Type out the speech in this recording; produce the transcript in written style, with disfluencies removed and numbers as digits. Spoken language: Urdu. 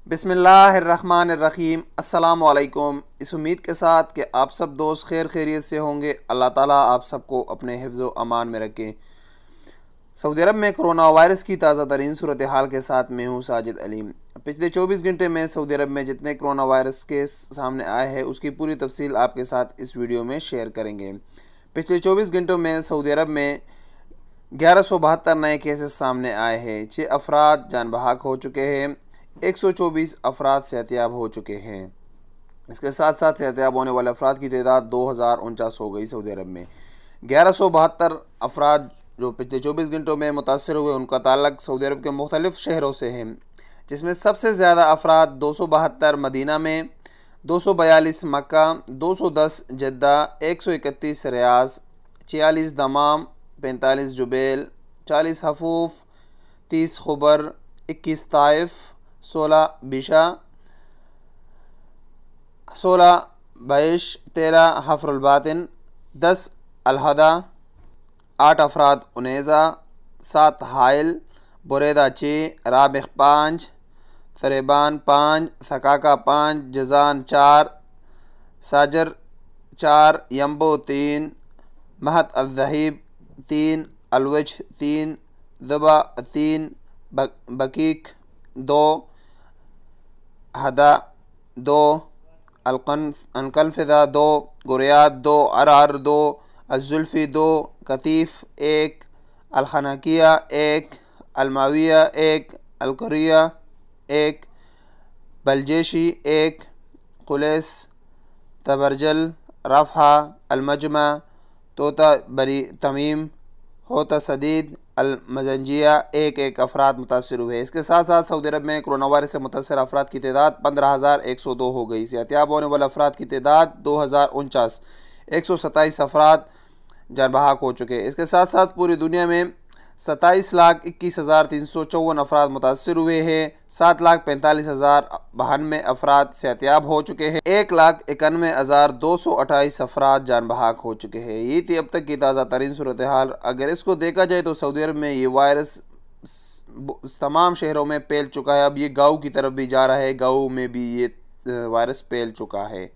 بسم اللہ الرحمن الرحیم۔ السلام علیکم۔ اس امید کے ساتھ کہ آپ سب دوست خیر خیریت سے ہوں گے، اللہ تعالیٰ آپ سب کو اپنے حفظ و امان میں رکھیں۔ سعودی عرب میں کرونا وائرس کی تازہ ترین صورتحال کے ساتھ میں ہوں ساجد علیم۔ پچھلے 24 گھنٹے میں سعودی عرب میں جتنے کرونا وائرس کیس سامنے آئے ہیں اس کی پوری تفصیل آپ کے ساتھ اس ویڈیو میں شیئر کریں گے۔ پچھلے 24 گھنٹوں میں سعودی عرب میں 1172 نئے کیسز سامنے آئے ہیں، 6 افراد جان بحق ہو چکے ہیں، 124 افراد صحت یاب ہو چکے ہیں۔ اس کے ساتھ ساتھ صحت یاب ہونے والے افراد کی تعداد 2049 ہو گئی۔ سعودی عرب میں 1172 افراد جو پچھلے 24 گھنٹوں میں متاثر ہوئے ان کا تعلق سعودی عرب کے مختلف شہروں سے ہے، جس میں سب سے زیادہ افراد 272 مدینہ میں، 242 مکہ، 210 جدہ، 131 ریاض، 46 دمام، 45 جبیل، 40 حفوف، 30 خبر، 21 طائف، 16 بشا، 16 بعیش، 13 حفر الباطن، 10 الہدہ، 8 افراد انیزہ، 7 حائل، بریدہ 6، رابغ 5، تریبان 5، ثقاقہ 5، جزان 4، ساجر 4، یمبو 3، مہت الذہیب 3، الوجھ 3، ذبا 3، بکیک 2، ہدا 2، انقلفدہ 2، گریات 2، عرعر 2، الزلفی 2، کتیف 1، الخناکیہ 1، الماویہ 1، القریہ 1، بلجیشی 1، قلیس، تبرجل، رفحہ، المجمع، توتا بنی تمیم، ہوتا سدید، المزنجیہ 1 افراد متاثر ہوئے۔ اس کے ساتھ ساتھ سعودی عرب میں کرونا وائرس سے متاثر افراد کی تعداد 15,102 ہو گئی۔ صحت یاب ہونے والے افراد کی تعداد 2049، 127 افراد جان بحق ہو چکے۔ اس کے ساتھ ساتھ پوری دنیا میں 27,21,354 افراد متاثر ہوئے ہیں، 7,45,092 افراد صحت یاب ہو چکے ہیں، 1,91,228 افراد جان بحق ہو چکے ہیں۔ یہ تھی اب تک کی تازہ ترین صورتحال۔ اگر اس کو دیکھا جائے تو سعودی عرب میں یہ وائرس تمام شہروں میں پھیل چکا ہے، اب یہ گاؤں کی طرف بھی جا رہا ہے، گاؤں میں بھی یہ وائرس پھیل چکا ہے۔